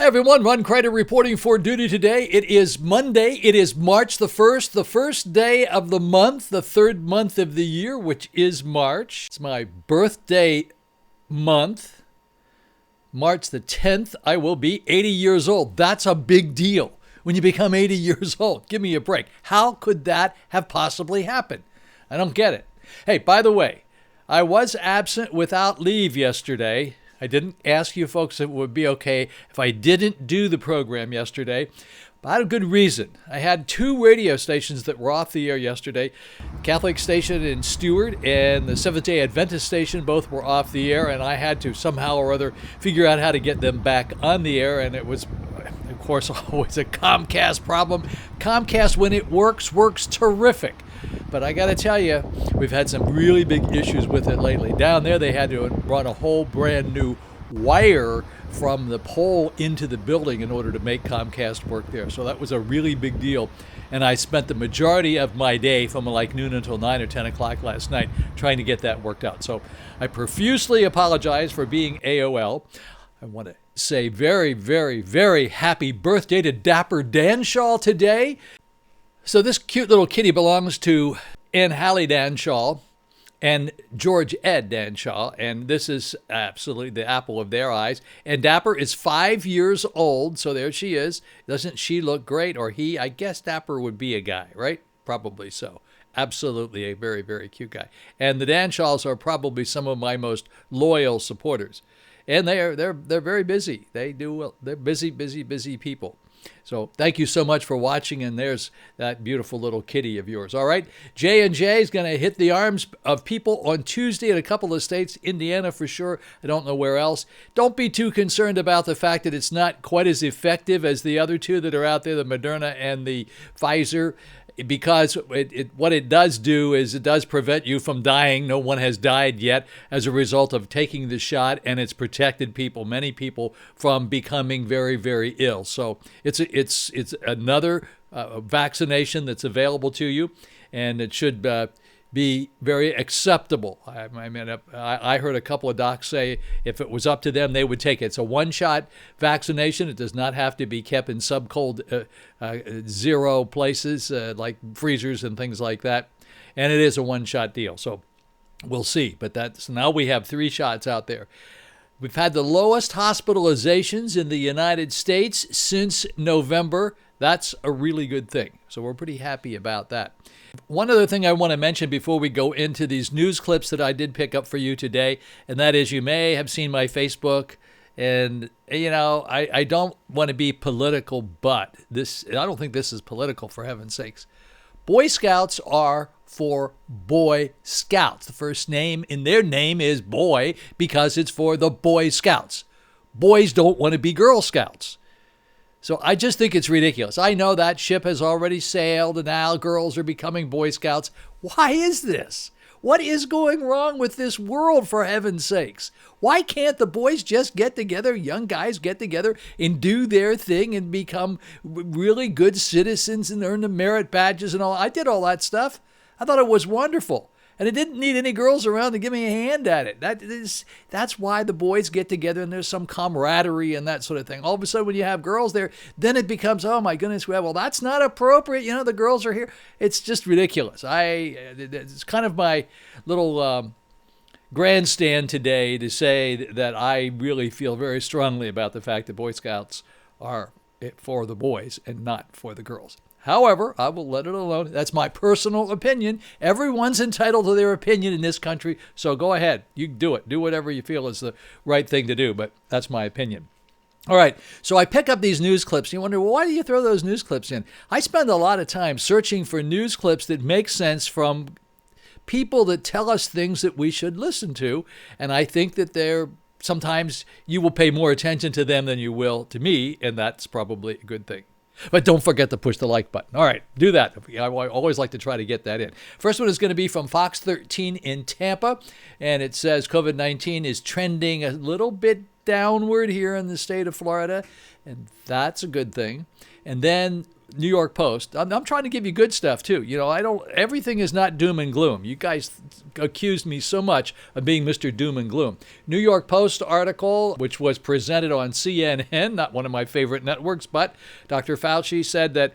Hi everyone, Ron Crider reporting for duty today. It is Monday. It is March the 1st, the first day of the month, the third month of the year, which is March. It's my birthday month. March the 10th, I will be 80 years old. That's a big deal when you become 80 years old. Give me a break. How could that have possibly happened? I don't get it. Hey, by the way, I was absent without leave yesterday. I didn't ask you folks if it would be okay if I didn't do the program yesterday, but I had a good reason. I had two radio stations that were off the air yesterday. Catholic station in Stewart and the Seventh-day Adventist station both were off the air, and I had to somehow or other figure out how to get them back on the air, and it was, of course, always a Comcast problem. Comcast, when it works terrific. But I got to tell you, we've had some really big issues with it lately. Down there, they had to run a whole brand new wire from the pole into the building in order to make Comcast work there. So that was a really big deal. And I spent the majority of my day from like noon until 9 or 10 o'clock last night trying to get that worked out. So I profusely apologize for being AOL. I want to say very, very, very happy birthday to Dapper Danshaw today. So this cute little kitty belongs to Ann Hallie Danshaw and George Ed Danshaw, and this is absolutely the apple of their eyes. And Dapper is 5 years old, so there she is. Doesn't she look great? Or he? I guess Dapper would be a guy, right? Probably so. Absolutely a very, very cute guy. And the Danshaws are probably some of my most loyal supporters. And they're very busy. They do well. They're busy people. So thank you so much for watching, and there's that beautiful little kitty of yours. All right, J&J is going to hit the arms of people on Tuesday in a couple of states, Indiana for sure. I don't know where else. Don't be too concerned about the fact that it's not quite as effective as the other two that are out there, the Moderna and the Pfizer, because what it does do is it does prevent you from dying. No one has died yet as a result of taking the shot, and it's protected many people, from becoming very, very ill. So it's another vaccination that's available to you, and it should be very acceptable. I heard a couple of docs say if it was up to them, they would take it. It's a one-shot vaccination. It does not have to be kept in sub-cold zero places like freezers and things like that. And it is a one-shot deal. So we'll see. But now we have 3 shots out there. We've had the lowest hospitalizations in the United States since November. That's a really good thing. So we're pretty happy about that. One other thing I want to mention before we go into these news clips that I did pick up for you today, and that is you may have seen my Facebook, and, you know, I don't want to be political, but I don't think this is political, for heaven's sakes. Boy Scouts are for Boy Scouts. The first name in their name is Boy because it's for the Boy Scouts. Boys don't want to be Girl Scouts. So I just think it's ridiculous. I know that ship has already sailed and now girls are becoming Boy Scouts. Why is this? What is going wrong with this world, for heaven's sakes? Why can't the boys just get together, young guys get together and do their thing and become really good citizens and earn the merit badges and all? I did all that stuff. I thought it was wonderful. And it didn't need any girls around to give me a hand at it. That's why the boys get together and there's some camaraderie and that sort of thing. All of a sudden when you have girls there, then it becomes, oh my goodness, well, that's not appropriate. You know, the girls are here. It's just ridiculous. It's kind of my little grandstand today to say that I really feel very strongly about the fact that Boy Scouts are for the boys and not for the girls. However, I will let it alone. That's my personal opinion. Everyone's entitled to their opinion in this country, so go ahead. You do it. Do whatever you feel is the right thing to do, but that's my opinion. All right, so I pick up these news clips. And you wonder, well, why do you throw those news clips in? I spend a lot of time searching for news clips that make sense from people that tell us things that we should listen to, and I think that sometimes you will pay more attention to them than you will to me, and that's probably a good thing. But don't forget to push the like button. All right, do that. I always like to try to get that in. First one is going to be from Fox 13 in Tampa, and it says COVID-19 is trending a little bit downward here in the state of Florida, and that's a good thing. And then New York Post. I'm trying to give you good stuff too. Everything is not doom and gloom. You guys accused me so much of being Mr. Doom and Gloom. New York Post article, which was presented on CNN, not one of my favorite networks, but Dr. Fauci said that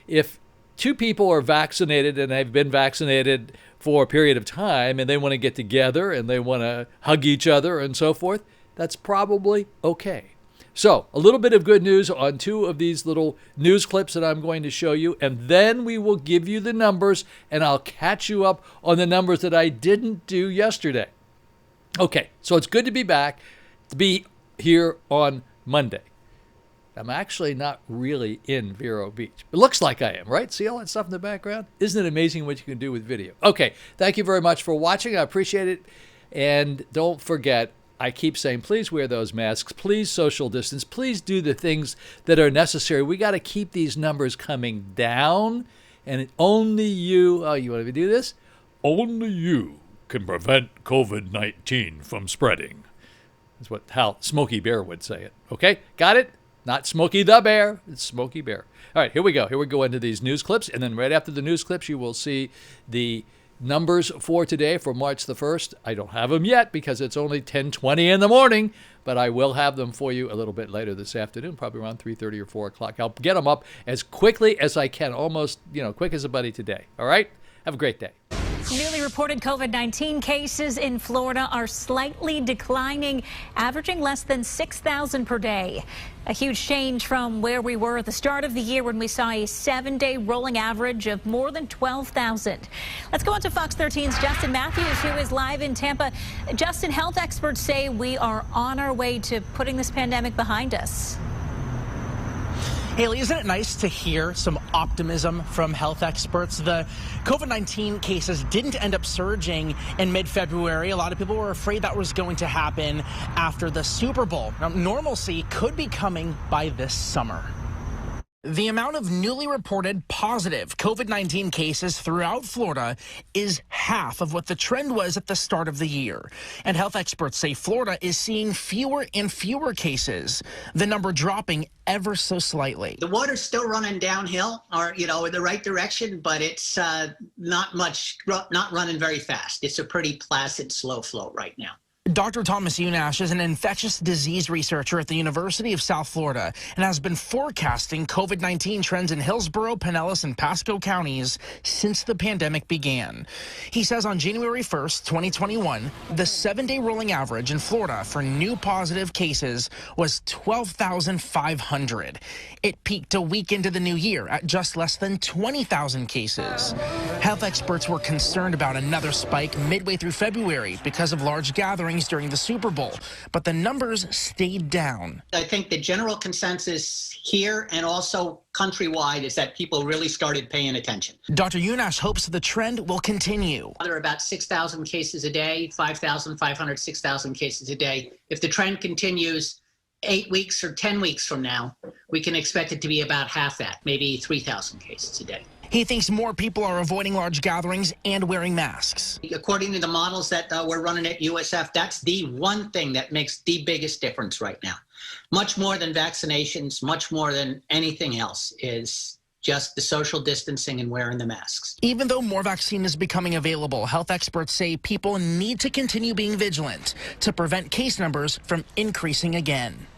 if two people are vaccinated and they've been vaccinated for a period of time and they want to get together and they want to hug each other and so forth, that's probably okay. So, a little bit of good news on two of these little news clips that I'm going to show you, and then we will give you the numbers, and I'll catch you up on the numbers that I didn't do yesterday. Okay, so it's good to be back, to be here on Monday. I'm actually not really in Vero Beach. It looks like I am, right? See all that stuff in the background? Isn't it amazing what you can do with video? Okay, thank you very much for watching. I appreciate it, and don't forget, I keep saying, please wear those masks. Please social distance. Please do the things that are necessary. We got to keep these numbers coming down. And only you, you want to do this? Only you can prevent COVID-19 from spreading. That's how Smokey Bear would say it. Okay, got it? Not Smokey the Bear. It's Smokey Bear. All right, here we go. Here we go into these news clips. And then right after the news clips, you will see the numbers for today, for March the 1st. I don't have them yet because it's only 10:20 in the morning, but I will have them for you a little bit later this afternoon, probably around 3:30 or 4 o'clock. I'll get them up as quickly as I can, almost, quick as a buddy today. All right? Have a great day. Newly reported COVID-19 cases in Florida are slightly declining, averaging less than 6,000 per day. A huge change from where we were at the start of the year when we saw a 7-day rolling average of more than 12,000. Let's go on to Fox 13's Justin Matthews, who is live in Tampa. Justin, health experts say we are on our way to putting this pandemic behind us. Haley, isn't it nice to hear some optimism from health experts? The COVID-19 cases didn't end up surging in mid-February. A lot of people were afraid that was going to happen after the Super Bowl. Now, normalcy could be coming by this summer. The amount of newly reported positive COVID-19 cases throughout Florida is half of what the trend was at the start of the year. And health experts say Florida is seeing fewer and fewer cases, the number dropping ever so slightly. The water's still running downhill, or, in the right direction, but it's not running very fast. It's a pretty placid, slow flow right now. Dr. Thomas Unash is an infectious disease researcher at the University of South Florida and has been forecasting COVID-19 trends in Hillsborough, Pinellas, and Pasco counties since the pandemic began. He says on January 1st, 2021, the 7-day rolling average in Florida for new positive cases was 12,500. It peaked a week into the new year at just less than 20,000 cases. Health experts were concerned about another spike midway through February because of large gatherings during the Super Bowl, but the numbers stayed down. I think the general consensus here and also countrywide is that people really started paying attention. Dr. Unash hopes the trend will continue. There are about 6,000 cases a day, 5,500, 6,000 cases a day. If the trend continues 8 weeks or 10 weeks from now, we can expect it to be about half that, maybe 3,000 cases a day. He thinks more people are avoiding large gatherings and wearing masks. According to the models that we're running at USF, that's the one thing that makes the biggest difference right now. Much more than vaccinations, much more than anything else, is just the social distancing and wearing the masks. Even though more vaccine is becoming available, health experts say people need to continue being vigilant to prevent case numbers from increasing again.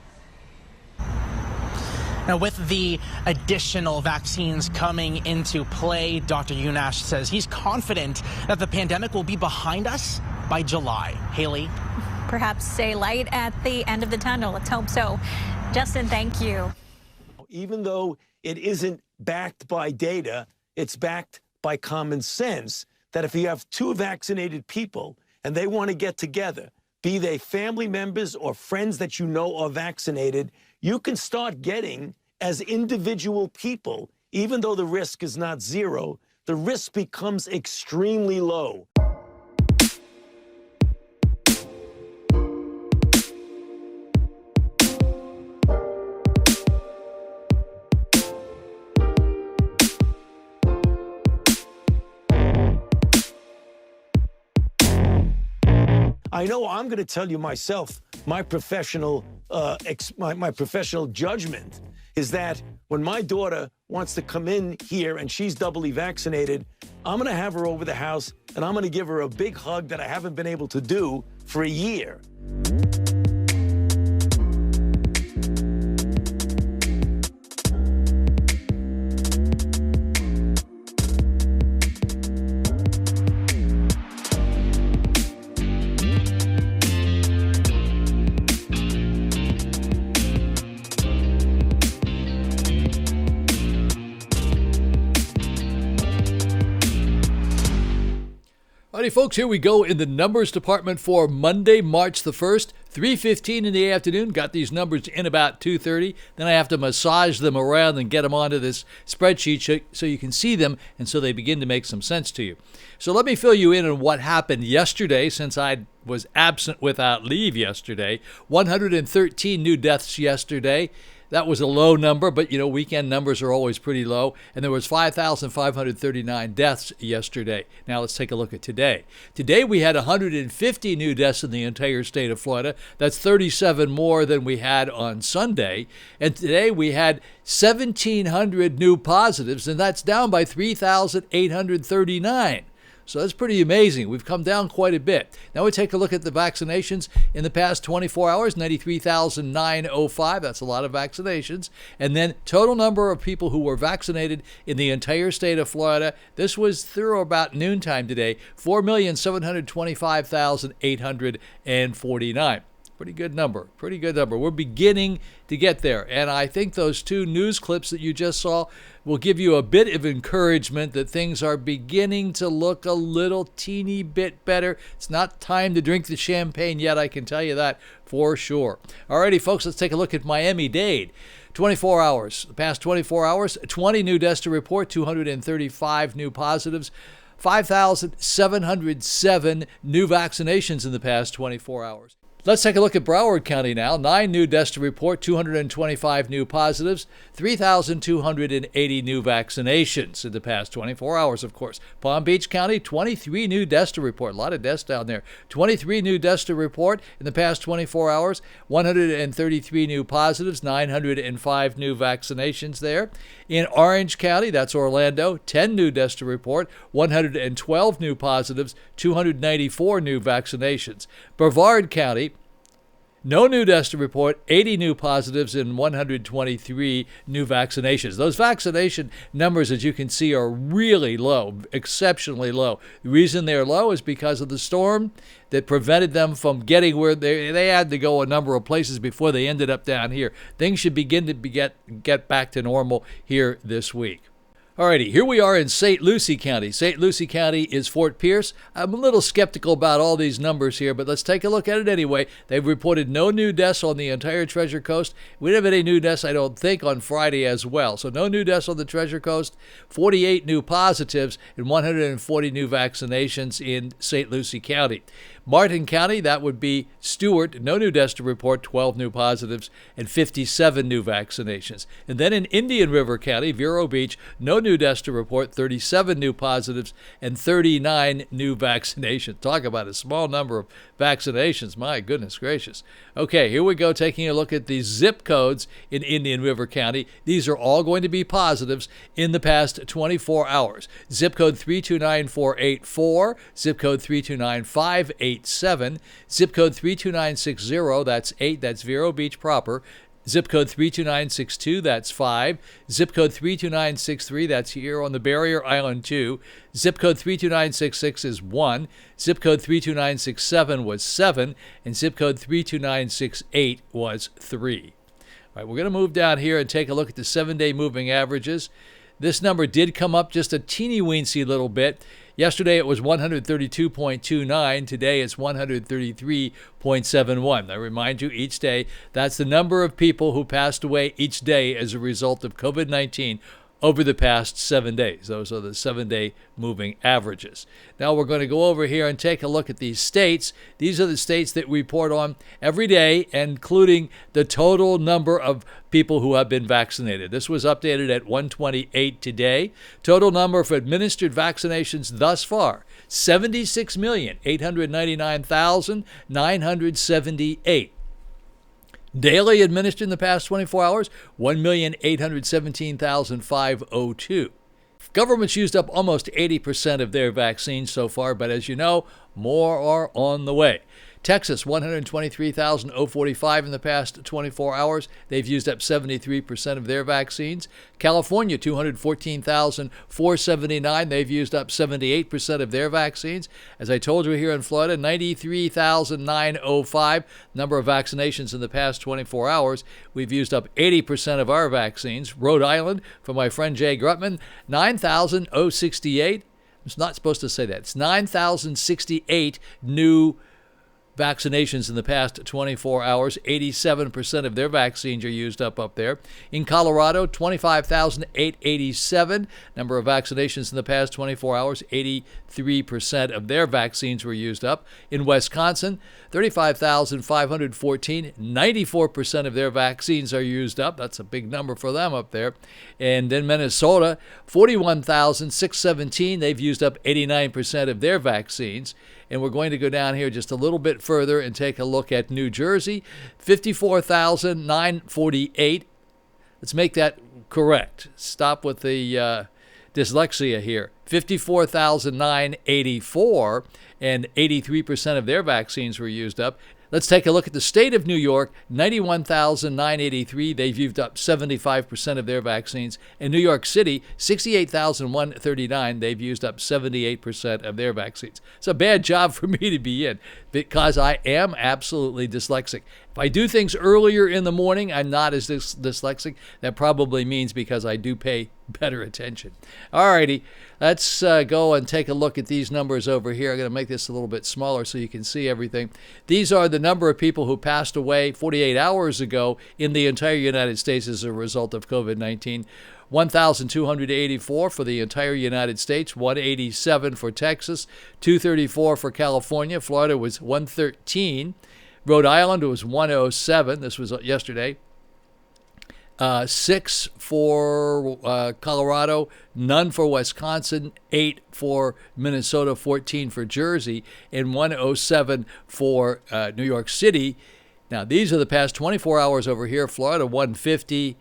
Now, with the additional vaccines coming into play, Dr. Unash says he's confident that the pandemic will be behind us by July. Haley? Perhaps a light at the end of the tunnel. Let's hope so. Justin, thank you. Even though it isn't backed by data, it's backed by common sense that if you have two vaccinated people and they want to get together, be they family members or friends that you know are vaccinated, you can start getting, as individual people, even though the risk is not zero, the risk becomes extremely low. I know I'm going to tell you myself, my professional my professional judgment is that when my daughter wants to come in here and she's doubly vaccinated, I'm going to have her over the house and I'm going to give her a big hug that I haven't been able to do for a year. Alrighty, folks, here we go in the numbers department for Monday, March the 1st, 3:15 in the afternoon. Got these numbers in about 2:30. Then I have to massage them around and get them onto this spreadsheet so you can see them and so they begin to make some sense to you. So let me fill you in on what happened yesterday since I was absent without leave yesterday. 113 new deaths yesterday. That was a low number, but weekend numbers are always pretty low. And there was 5,539 deaths yesterday. Now let's take a look at today. Today we had 150 new deaths in the entire state of Florida. That's 37 more than we had on Sunday. And today we had 1,700 new positives, and that's down by 3,839. So that's pretty amazing. We've come down quite a bit. Now we take a look at the vaccinations in the past 24 hours, 93,905. That's a lot of vaccinations. And then total number of people who were vaccinated in the entire state of Florida. This was through about noontime today, 4,725,849. Pretty good number. Pretty good number. We're beginning to get there. And I think those two news clips that you just saw will give you a bit of encouragement that things are beginning to look a little teeny bit better. It's not time to drink the champagne yet, I can tell you that for sure. Alrighty, folks, let's take a look at Miami-Dade. 24 hours. The past 24 hours, 20 new deaths to report, 235 new positives. 5,707 new vaccinations in the past 24 hours. Let's take a look at Broward County now. 9 new deaths to report, 225 new positives, 3,280 new vaccinations in the past 24 hours, of course. Palm Beach County, 23 new deaths to report. A lot of deaths down there. 23 new deaths to report in the past 24 hours, 133 new positives, 905 new vaccinations there. In Orange County, that's Orlando, 10 new deaths to report, 112 new positives, 294 new vaccinations. Brevard County, no new deaths to report, 80 new positives and 123 new vaccinations. Those vaccination numbers, as you can see, are really low, exceptionally low. The reason they're low is because of the storm that prevented them from getting where they had to go a number of places before they ended up down here. Things should begin to get back to normal here this week. Alrighty, here we are in St. Lucie County. St. Lucie County is Fort Pierce. I'm a little skeptical about all these numbers here, but let's take a look at it anyway. They've reported no new deaths on the entire Treasure Coast. We didn't have any new deaths, I don't think, on Friday as well. So no new deaths on the Treasure Coast, 48 new positives, and 140 new vaccinations in St. Lucie County. Martin County, that would be Stewart, no new deaths to report, 12 new positives, and 57 new vaccinations. And then in Indian River County, Vero Beach, no new deaths to report, 37 new positives, and 39 new vaccinations. Talk about a small number of vaccinations. My goodness gracious. Okay, here we go, taking a look at the zip codes in Indian River County. These are all going to be positives in the past 24 hours. Zip code 329484, zip code 329587, zip code 32960, that's 8, that's Vero Beach proper. Zip code 32962, that's 5. Zip code 32963, that's here on the Barrier Island 2. Zip code 32966 is 1. Zip code 32967 was 7. And zip code 32968 was 3. All right, we're going to move down here and take a look at the 7-day moving averages. This number did come up just a teeny-weensy little bit. Yesterday it was 132.29. Today it's 133.71. I remind you, each day, that's the number of people who passed away each day as a result of COVID-19 over the past 7 days. Those are the 7-day moving averages. Now we're going to go over here and take a look at these states. These are the states that we report on every day, including the total number of people who have been vaccinated. This was updated at 1:28 today. Total number of administered vaccinations thus far, 76,899,978. Daily administered in the past 24 hours, 1,817,502. Government's used up almost 80% of their vaccines so far, but as you know, more are on the way. Texas, 123,045 in the past 24 hours. They've used up 73% of their vaccines. California, 214,479. They've used up 78% of their vaccines. As I told you here in Florida, 93,905 number of vaccinations in the past 24 hours. We've used up 80% of our vaccines. Rhode Island, for my friend Jay Grutman, 9,068. I'm not supposed to say that. It's 9,068 new vaccinations in the past 24 hours. 87% of their vaccines are used up there. In Colorado, 25,887 number of vaccinations in the past 24 hours. 83% of their vaccines were used up. In Wisconsin, 35,514. 94% of their vaccines are used up. That's a big number for them up there. And in Minnesota, 41,617. They've used up 89% of their vaccines. And we're going to go down here just a little bit further and take a look at New Jersey, 54,948. Let's make that correct. Stop with the dyslexia here. 54,984, and 83% of their vaccines were used up. Let's take a look at the state of New York, 91,983. They've used up 75% of their vaccines. In New York City, 68,139. They've used up 78% of their vaccines. It's a bad job for me to be in because I am absolutely dyslexic. If I do things earlier in the morning, I'm not as dyslexic. That probably means because I do pay better attention. All righty, let's go and take a look at these numbers over here. I'm going to make this a little bit smaller so you can see everything. These are the number of people who passed away 48 hours ago in the entire United States as a result of COVID-19. 1,284 for the entire United States, 187 for Texas, 234 for California. Florida was 113. Rhode Island was 107. This was yesterday. 6 for Colorado, none for Wisconsin, 8 for Minnesota, 14 for Jersey, and 107 for New York City. Now, these are the past 24 hours over here. Florida, 150,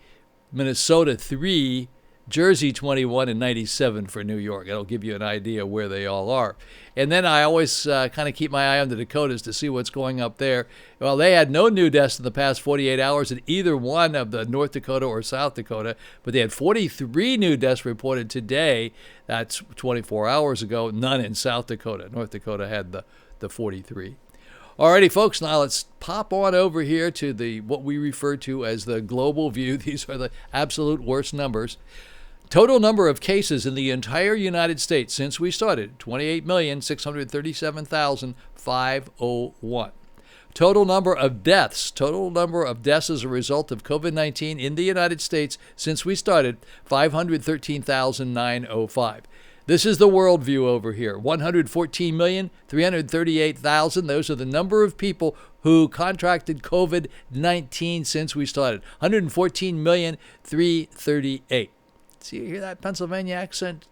Minnesota, 3, Jersey, 21, and 97 for New York. It'll give you an idea where they all are. And then I always kind of keep my eye on the Dakotas to see what's going up there. Well, they had no new deaths in the past 48 hours in either one of the North Dakota or South Dakota, but they had 43 new deaths reported today. That's 24 hours ago. None in South Dakota. North Dakota had the 43. Alrighty, folks, now let's pop on over here to what we refer to as the global view. These are the absolute worst numbers. Total number of cases in the entire United States since we started, 28,637,501. Total number of deaths as a result of COVID-19 in the United States since we started, 513,905. This is the world view over here, 114,338,000. Those are the number of people who contracted COVID-19 since we started, 114,338. See, you hear that Pennsylvania accent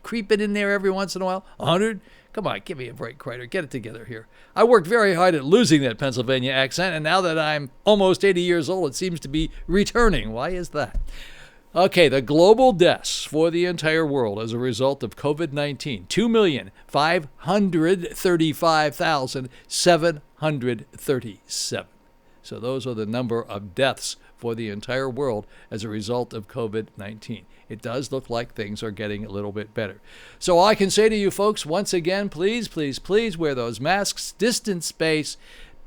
creeping in there every once in a while? 100? Come on, give me a break, Crider. Get it together here. I worked very hard at losing that Pennsylvania accent, and now that I'm almost 80 years old, it seems to be returning. Why is that? Okay, the global deaths for the entire world as a result of COVID-19, 2,535,737. So those are the number of deaths for the entire world as a result of COVID-19. It does look like things are getting a little bit better. So all I can say to you folks, once again, please, please, please wear those masks, distance, space.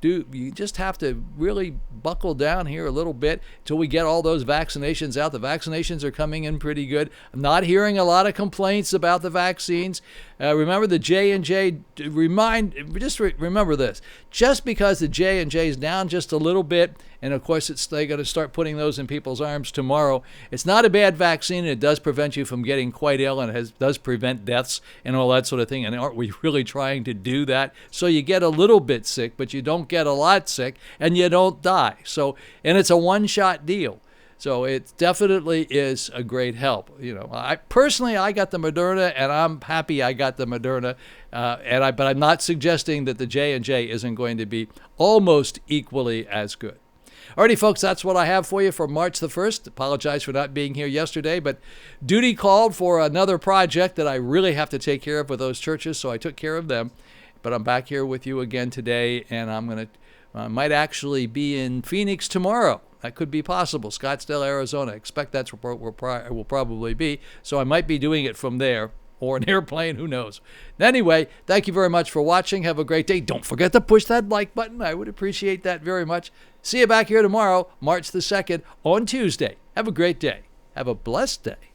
You just have to really buckle down here a little bit until we get all those vaccinations out. The vaccinations are coming in pretty good. I'm not hearing a lot of complaints about the vaccines. Remember the J&J, remember this. Just because the J&J is down just a little bit, and of course they're going to start putting those in people's arms tomorrow, it's not a bad vaccine, and it does prevent you from getting quite ill, and it does prevent deaths and all that sort of thing. And aren't we really trying to do that? So you get a little bit sick, but you don't get a lot sick, and you don't die. So, and it's a one-shot deal. So it definitely is a great help. You know, I got the Moderna, and I'm happy I got the Moderna. But I'm not suggesting that the J&J isn't going to be almost equally as good. Alrighty, folks, that's what I have for you for March the 1st. Apologize for not being here yesterday, but duty called for another project that I really have to take care of with those churches, so I took care of them. But I'm back here with you again today, and I might actually be in Phoenix tomorrow. That could be possible. Scottsdale, Arizona. I expect that's where we'll probably be. So I might be doing it from there or an airplane. Who knows? Anyway, thank you very much for watching. Have a great day. Don't forget to push that like button. I would appreciate that very much. See you back here tomorrow, March the 2nd, on Tuesday. Have a great day. Have a blessed day.